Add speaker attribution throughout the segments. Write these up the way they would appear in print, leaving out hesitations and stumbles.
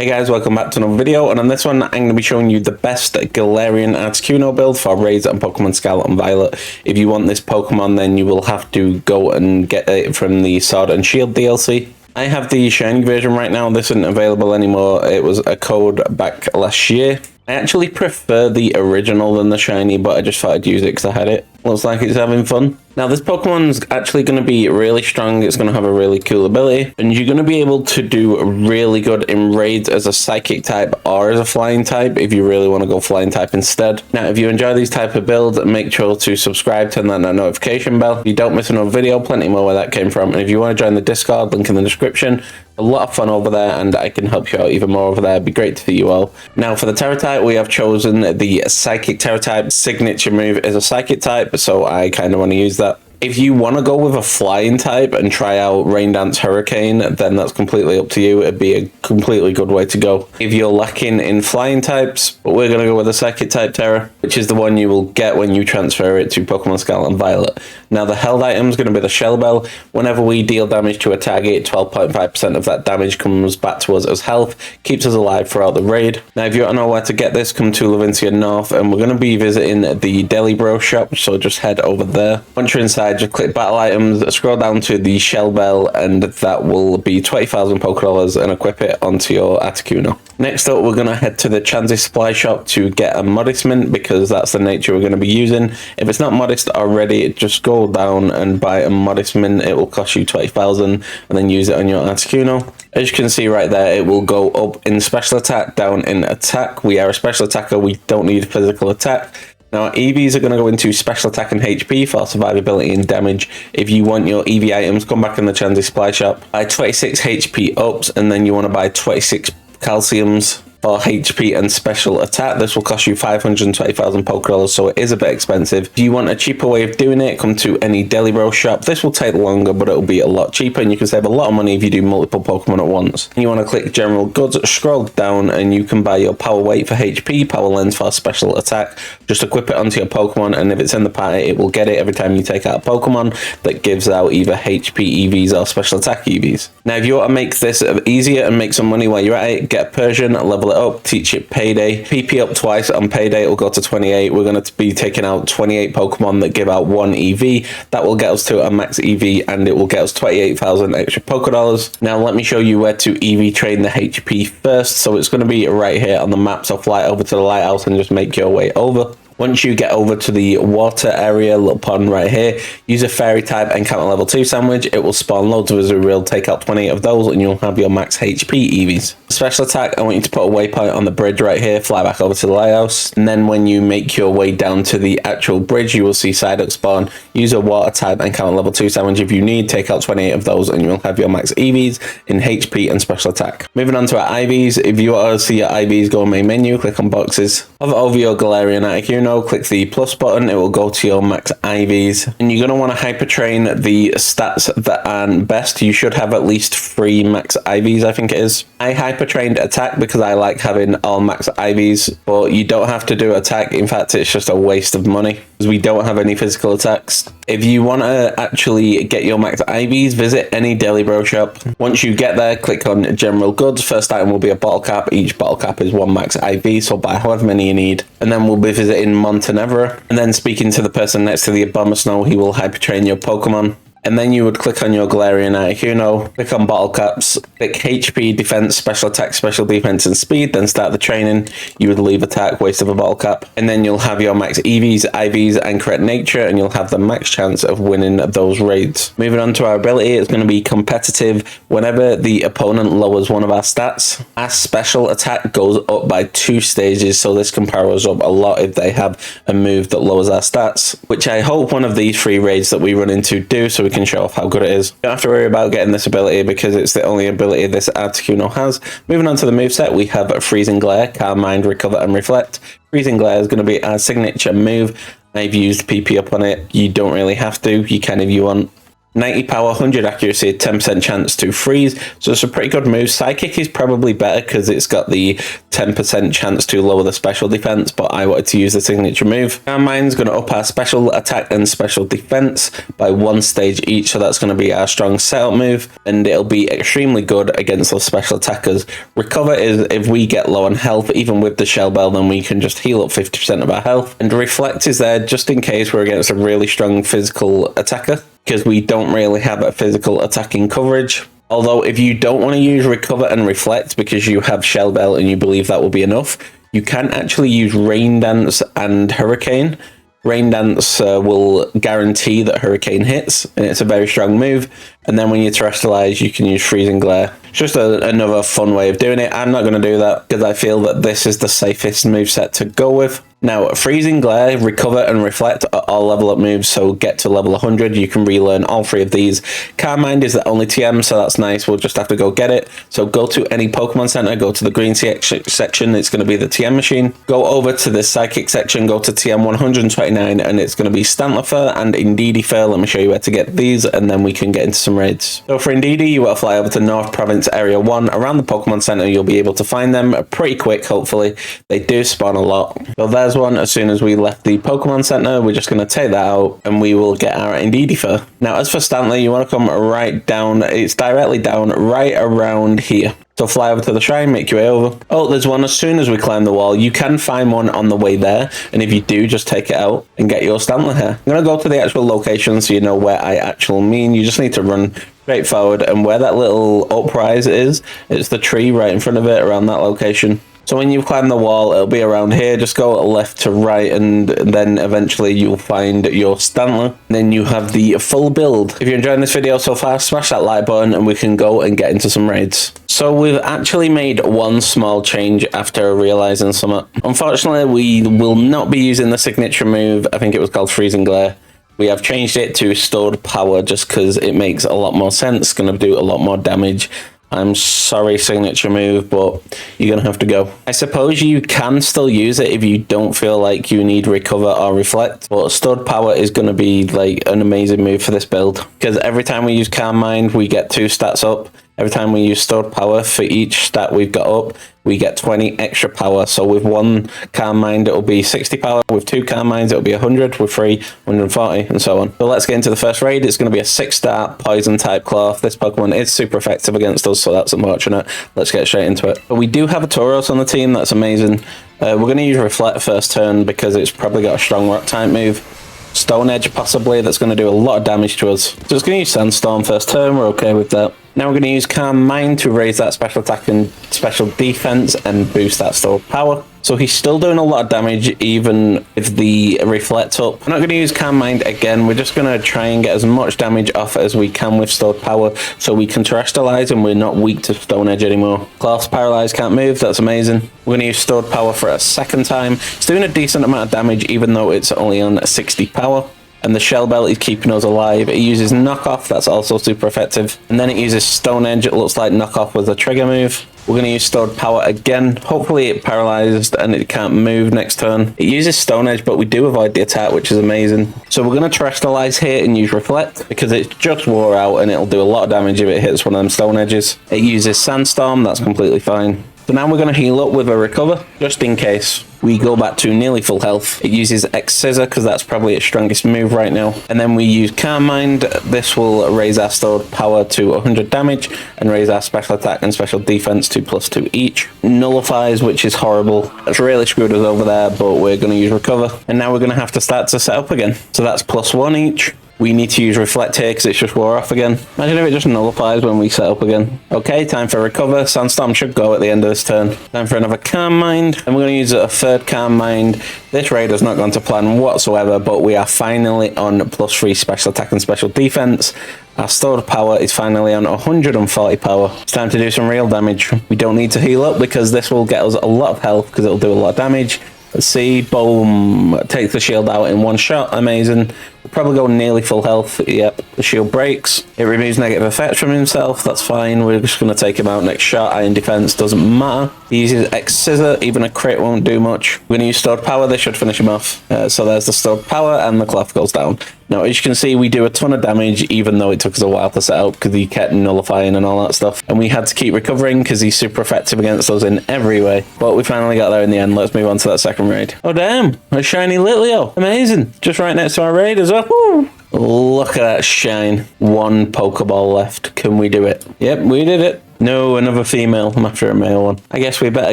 Speaker 1: Hey guys, welcome back to another video, and on this one I'm going to be showing you the best Galarian Articuno build for Raids and Pokemon Scarlet and Violet. If you want this Pokemon, then you will have to go and get it from the Sword and Shield DLC. I have the shiny version right now. This isn't available anymore. It was a code back last year. I actually prefer the original than the shiny, but I just thought I'd use it because I had it. Looks like it's having fun. Now this Pokemon's actually going to be really strong. It's going to have a really cool ability, and you're going to be able to do really good in raids as a psychic type or as a flying type if you really want to go flying type instead. Now if you enjoy these type of builds, make sure to subscribe, turn on that notification bell. If you don't miss another video, plenty more where that came from. And if you want to join the Discord, link in the description. A lot of fun over there, and I can help you out even more over there. It'd be great to see you all. Now for the Tera Type, we have chosen the Psychic Tera Type. Signature move is a Psychic type, so I kind of want to use that. If you want to go with a flying type and try out Rain Dance Hurricane, then that's completely up to you. It'd be a completely good way to go. If you're lacking in flying types, but we're going to go with a Psychic type Tera, which is the one you will get when you transfer it to Pokemon Scarlet and Violet. Now the held item is going to be the Shell Bell. Whenever we deal damage to a target, 12.5% of that damage comes back to us as health, keeps us alive throughout the raid. Now if you don't know where to get this, come to Levincia North, and we're going to be visiting the Deli Bro shop, so just head over there. Once you're inside, just click battle items, scroll down to the Shell Bell, and that will be 20,000 Pokedollars, and equip it onto your Articuno. Next up, we're going to head to the Chansey Supply Shop to get a Modest Mint, because that's the nature we're going to be using. If it's not modest already, just go down and buy a Modest Mint. It will cost you 20,000, and then use it on your Articuno. As you can see right there, it will go up in special attack, down in attack. We are a special attacker, we don't need physical attack. Now, EVs are going to go into special attack and HP for survivability and damage. If you want your EV items, come back in the Chansey Supply Shop, buy 26 HP ups, and then you want to buy 26 calciums for HP and special attack. This will cost you 520,000 Pokedollars, so it is a bit expensive. If you want a cheaper way of doing it, come to any Deli Bro shop. This will take longer, but it'll be a lot cheaper, and you can save a lot of money if you do multiple Pokemon at once. And you want to click General Goods, scroll down, and you can buy your Power Weight for HP, Power Lens for special attack. Just equip it onto your Pokemon, and if it's in the party, it will get it every time you take out a Pokemon that gives out either HP EVs or special attack EVs. Now, if you want to make this easier and make some money while you're at it, get a Persian, level it up, teach it Payday. PP up twice on Payday, it will go to 28. We're going to be taking out 28 Pokemon that give out 1 EV. That will get us to a max EV, and it will get us 28,000 extra Pokedollars. Now let me show you where to EV train the HP first. So it's going to be right here on the map, so fly over to the lighthouse and just make your way over. Once you get over to the water area, little pond right here, use a fairy type encounter level 2 sandwich. It will spawn loads of Azurill, take out 28 of those, and you'll have your max HP EVs. Special attack, I want you to put a waypoint on the bridge right here, fly back over to the lighthouse, and then when you make your way down to the actual bridge, you will see Psyduck spawn. Use a water type encounter level 2 sandwich if you need, take out 28 of those, and you'll have your max EVs in HP and special attack. Moving on to our IVs, if you want to see your IVs, go main menu, click on boxes. Hover over your Galarian Articuno, click the plus button, it will go to your max IVs, and you're going to want to hyper train the stats that aren't best. You should have at least 3 max IVs, I think it is. I hyper trained attack because I like having all max IVs, but you don't have to do attack. In fact, it's just a waste of money because we don't have any physical attacks. If you want to actually get your max IVs, visit any Deli Bro shop. Once you get there, click on General Goods. First item will be a bottle cap. Each bottle cap is 1 max IV, so buy however many you need. And then we'll be visiting Montenevera, and then speaking to the person next to the Abomasnow, he will hyper train your Pokemon. And then you would click on your Galarian Articuno, click on bottle caps, click HP, defense, special attack, special defense, and speed, then start the training. You would leave attack, waste of a bottle cap, and then you'll have your max EVs, IVs, and correct nature, and you'll have the max chance of winning those raids. Moving on to our ability, it's going to be competitive. Whenever the opponent lowers one of our stats, our special attack goes up by 2 stages, so this can power us up a lot if they have a move that lowers our stats, which I hope one of these 3 raids that we run into do, so we can show off how good it is. You don't have to worry about getting this ability because it's the only ability this Articuno has. Moving on to the moveset, we have Freezing Glare, Calm Mind, Recover, and Reflect. Freezing Glare is going to be our signature move. I've used PP up on it. You don't really have to. You can if you want. 90 power, 100 accuracy, 10% chance to freeze. So it's a pretty good move. Psychic is probably better because it's got the 10% chance to lower the special defense, but I wanted to use the signature move. Calm Mind's going to up our special attack and special defense by 1 stage each. So that's going to be our strong setup move, and it'll be extremely good against those special attackers. Recover is if we get low on health, even with the Shell Bell, then we can just heal up 50% of our health. And Reflect is there just in case we're against a really strong physical attacker, because we don't really have a physical attacking coverage. Although if you don't want to use Recover and Reflect because you have Shell Bell and you believe that will be enough, you can actually use Rain Dance and Hurricane. Rain Dance will guarantee that Hurricane hits, and it's a very strong move. And then when you terrestrialize, you can use Freezing Glare. It's just another fun way of doing it. I'm not going to do that because I feel that this is the safest moveset to go with. Now, Freezing Glare, Recover, and Reflect are all level up moves, so get to level 100. You can relearn all 3 of these. Calm Mind is the only TM, so that's nice. We'll just have to go get it. So go to any Pokemon Center, go to the green section. It's going to be the TM machine. Go over to the Psychic section, go to TM 129, and it's going to be Stantler and Indeedee Fur. Let me show you where to get these, and then we can get into some raids. So for Indeedee, you want to fly over to North Province Area 1. Around the Pokemon Center, you'll be able to find them pretty quick, hopefully. They do spawn a lot. So there's one. As soon as we left the Pokemon Center, we're just going to take that out and we will get our Indeedee Fur. Now, as for Stantler, you want to come right down. It's directly down right around here. So fly over to the shrine, make your way over. Oh, there's one as soon as we climb the wall. You can find one on the way there, and if you do, just take it out and get your Stantler here. I'm going to go to the actual location so you know where I actually mean. You just need to run straight forward, and where that little uprise is, it's the tree right in front of it around that location. So when you climb the wall, it'll be around here. Just go left to right, and then eventually you'll find your Stantler. And then you have the full build. If you're enjoying this video so far, smash that like button and we can go and get into some raids. So we've actually made one small change after realizing something. Unfortunately, we will not be using the signature move. I think it was called Freezing Glare. We have changed it to Stored Power just because it makes a lot more sense. It's going to do a lot more damage. I'm sorry, signature move, but you're going to have to go. I suppose you can still use it if you don't feel like you need Recover or Reflect, but Stored Power is going to be like an amazing move for this build, because every time we use Calm Mind, we get 2 stats up. Every time we use Stored Power, for each stat we've got up, we get 20 extra power. So with 1 Calm Mind, it'll be 60 power. With 2 Calm Minds, it'll be 100. With 3, 140, and so on. So let's get into the first raid. It's going to be a 6-star Poison type Cloth. This Pokemon is super effective against us, so that's unfortunate. Let's get straight into it. But we do have a Tauros on the team. That's amazing. We're going to use Reflect first turn because it's probably got a strong Rock type move. Stone Edge possibly, that's going to do a lot of damage to us. So it's going to use Sandstorm first turn. We're okay with that. Now we're going to use Calm Mind to raise that special attack and special defense and boost that Stored Power. So he's still doing a lot of damage even with the Reflect up. We're not going to use Calm Mind again. We're just going to try and get as much damage off as we can with Stored Power so we can terrestrialize and we're not weak to Stone Edge anymore. Cloth's paralyzed, can't move. That's amazing. We're going to use Stored Power for a second time. It's doing a decent amount of damage even though it's only on 60 power. And the Shell Bell is keeping us alive. It uses Knockoff, that's also super effective. And then it uses Stone Edge. It looks like Knockoff was a trigger move. We're going to use Stored Power again. Hopefully it paralyzed and it can't move next turn. It uses Stone Edge, but we do avoid the attack, which is amazing. So we're going to terrestrialize here and use Reflect because it just wore out and it'll do a lot of damage if it hits one of them Stone Edges. It uses Sandstorm, that's completely fine. So now we're going to heal up with a Recover, just in case we go back to nearly full health. It uses X-Scissor because that's probably its strongest move right now. And then we use Calm Mind. This will raise our Stored Power to 100 damage and raise our special attack and special defense to +2 each. Nullifies, which is horrible. That's really screwed us over there, but we're going to use Recover. And now we're going to have to start to set up again. So that's +1 each. We need to use Reflect here because it's just wore off again. Imagine if it just nullifies when we set up again. Okay, time for Recover. Sandstorm should go at the end of this turn. Time for another Calm Mind. And we're going to use a third Calm Mind. This raid has not gone to plan whatsoever, but we are finally on +3 special attack and special defense. Our Stored Power is finally on 140 power. It's time to do some real damage. We don't need to heal up because this will get us a lot of health because it'll do a lot of damage. Let's see, boom, take the shield out in one shot, amazing. We'll probably go nearly full health. Yep, the shield breaks. It removes negative effects from himself. That's fine. We're just going to take him out next shot. Iron defense doesn't matter. He uses X Scissor. Even a crit won't do much. We're going to use stored power. This should finish him off. So there's the stored power, and the cloth goes down. Now, as you can see, we do a ton of damage, even though it took us a while to set up because he kept nullifying and all that stuff. And we had to keep recovering because he's super effective against us in every way. But we finally got there in the end. Let's move on to that second raid. Oh, damn. A shiny Litleo. Amazing. Just right next to our raid as well. Woo. Look at that shine. One Pokeball left. Can we do it? Yep, we did it. No, another female. I'm after a male one. I guess we better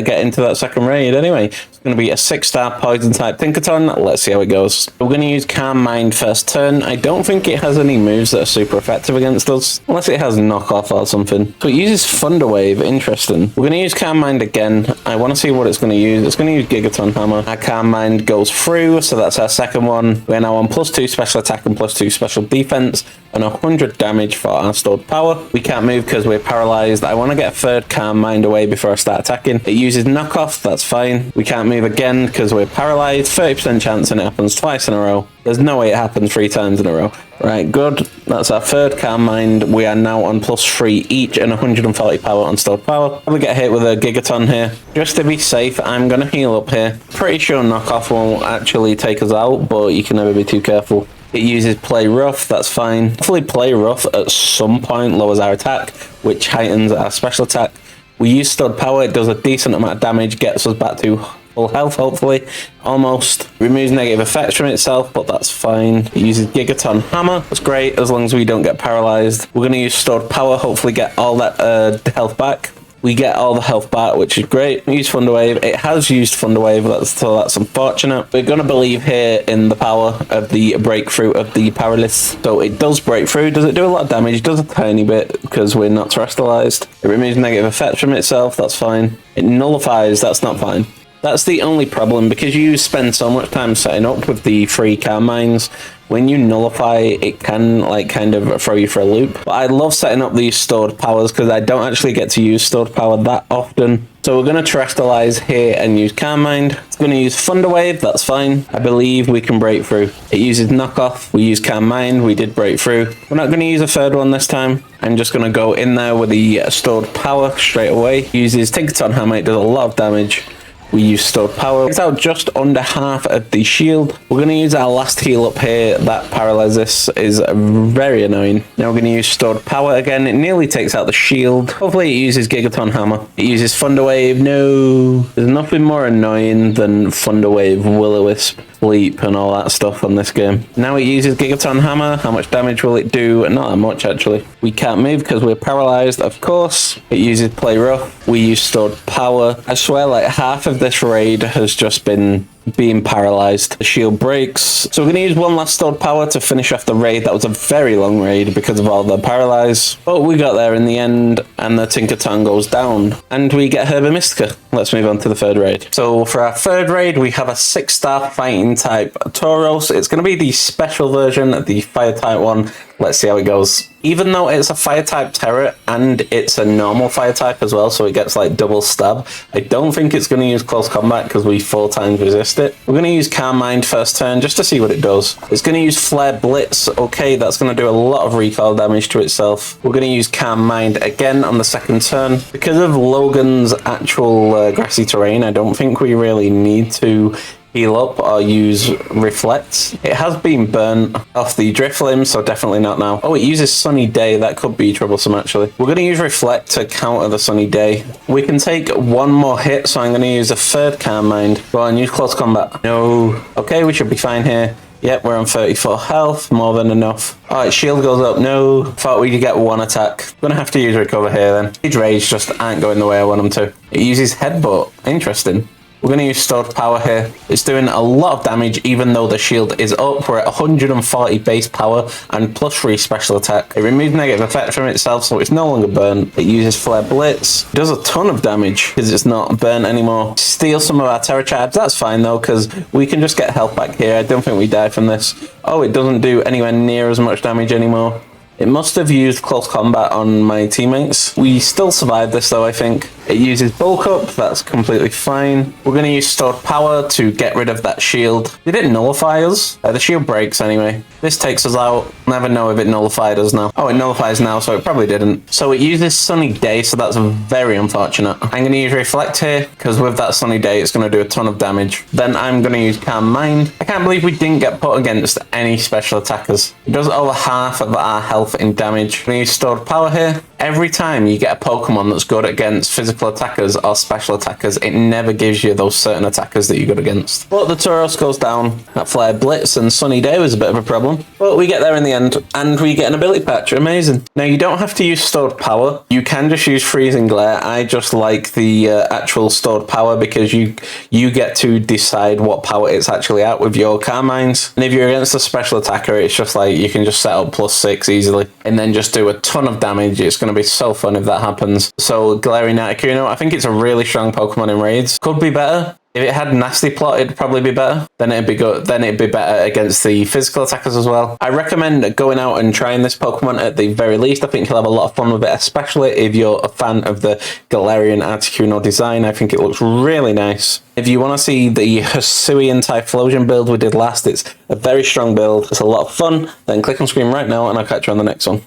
Speaker 1: get into that second raid anyway. It's going to be a 6-star poison type Tinkaton. Let's see how it goes. We're going to use Calm Mind first turn. I don't think it has any moves that are super effective against us, unless it has knockoff or something. So it uses Thunder Wave. Interesting. We're going to use Calm Mind again. I want to see what it's going to use. It's going to use Gigaton Hammer. Our Calm Mind goes through, so that's our second one. We're now on +2 special attack and +2 special defense and 100 damage for our stored power. We can't move because we're paralyzed. I want to get a third Calm Mind away before I start attacking. It uses knockoff. That's fine. We can't move again because we're paralyzed. 30% chance, and it happens twice in a row. There's no way it happens 3 times in a row. Right, good. That's our third Calm Mind. We are now on +3 each and 140 power on stored power. Probably get hit with a Gigaton here. Just to be safe, I'm going to heal up here. Pretty sure knockoff won't actually take us out, but you can never be too careful. It uses Play Rough, that's fine. Hopefully Play Rough at some point lowers our attack, which heightens our special attack. We use stored power, it does a decent amount of damage, gets us back to full health, hopefully. Almost. Removes negative effects from itself, but that's fine. It uses Gigaton Hammer, that's great, as long as we don't get paralyzed. We're going to use stored power, hopefully get all that health back. We get all the health back, which is great. We use Thunder Wave. It has used Thunder Wave, so that's unfortunate. We're going to believe here in the power of the breakthrough of the Paralysis. So it does break through. Does it do a lot of damage? It does a tiny bit because we're not terrestrialized. It removes negative effects from itself. That's fine. It nullifies. That's not fine. That's the only problem, because you spend so much time setting up with the free Calm Minds. When you nullify, it can like kind of throw you for a loop. But I love setting up these stored powers because I don't actually get to use stored power that often. So we're going to terrestrialize here and use Calm Mind. It's going to use Thunder Wave, that's fine. I believe we can break through. It uses knockoff, we use Calm Mind, we did break through. We're not going to use a third one this time. I'm just going to go in there with the stored power straight away. Uses Tinkaton Hammer, it does a lot of damage. We use stored power. It's out just under half of the shield. We're going to use our last heal up here. That paralysis is very annoying. Now we're going to use stored power again. It nearly takes out the shield. Hopefully it uses Gigaton Hammer. It uses Thunder Wave. No. There's nothing more annoying than Thunder Wave, Will-O-Wisp, Leap and all that stuff on this game. Now it uses Gigaton Hammer. How much damage will it do? Not that much actually. We can't move because we're paralyzed, of course. It uses Play Rough. We use stored power. I swear like half of this raid has just been being paralyzed. The shield breaks. So we're going to use one last stored power to finish off the raid. That was a very long raid because of all the paralyze. But we got there in the end, and the Tinkaton goes down. And we get Herba Mystica. Let's move on to the third raid. So for our third raid, we have a 6-star fighting type Tauros. It's going to be the special version, the fire type one. Let's see how it goes. Even though it's a fire type Tera and it's a normal fire type as well, so it gets like double stab, I don't think it's going to use close combat because we 4 times resist it. We're going to use Calm Mind first turn just to see what it does. It's going to use Flare Blitz. Okay, that's going to do a lot of recoil damage to itself. We're going to use Calm Mind again on the second turn. Because of Logan's actual grassy terrain, I don't think we really need to heal up or use Reflect. It has been burnt off the Drift Limb, so definitely not now. Oh, it uses Sunny Day. That could be troublesome, actually. We're going to use Reflect to counter the Sunny Day. We can take one more hit, so I'm going to use a third Calm Mind. Go on, use Close Combat. No. Okay, we should be fine here. Yep, we're on 34 health, more than enough. Alright, shield goes up. No, thought we'd get 1 attack. Gonna have to use Recover here then. His Rage just aren't going the way I want them to. It uses Headbutt. Interesting. We're going to use stored power here. It's doing a lot of damage even though the shield is up. We're at 140 base power and +3 special attack. It removes negative effects from itself, so it's no longer burnt. It uses Flare Blitz. It does a ton of damage because it's not burnt anymore. Steal some of our Tera Charge. That's fine though, because we can just get health back here. I don't think we die from this. Oh, it doesn't do anywhere near as much damage anymore. It must have used close combat on my teammates. We still survived this though, I think. It uses bulk up, that's completely fine. We're going to use stored power to get rid of that shield. Did it nullify us? The shield breaks anyway. This takes us out. Never know if it nullified us now. Oh, it nullifies now, so it probably didn't. So it uses Sunny Day, so that's very unfortunate. I'm going to use Reflect here, because with that Sunny Day, it's going to do a ton of damage. Then I'm going to use Calm Mind. I can't believe we didn't get put against any special attackers. It does over half of our health in damage. I'm going to use Stored Power here. Every time you get a Pokemon that's good against physical attackers or special attackers, it never gives you those certain attackers that you're good against. But the Tauros goes down. That Flare Blitz and Sunny Day was a bit of a problem. But we get there in the end, and we get an ability patch. Amazing. Now, you don't have to use Stored Power. You can just use Freezing Glare. I just like the actual Stored Power because you get to decide what power it's actually at with your Carmines. And if you're against a special attacker, it's just like you can just set up +6 easily and then just do a ton of damage. It's going to be so fun if that happens. So Galarian Articuno, I think it's a really strong Pokemon in raids. Could be better. If it had Nasty Plot, it'd probably be better. Then it'd be good. Then it'd be better against the physical attackers as well. I recommend going out and trying this Pokemon at the very least. I think you'll have a lot of fun with it, especially if you're a fan of the Galarian Articuno design. I think it looks really nice. If you want to see the Hisuian Typhlosion build we did last, it's a very strong build. It's a lot of fun. Then click on screen right now and I'll catch you on the next one.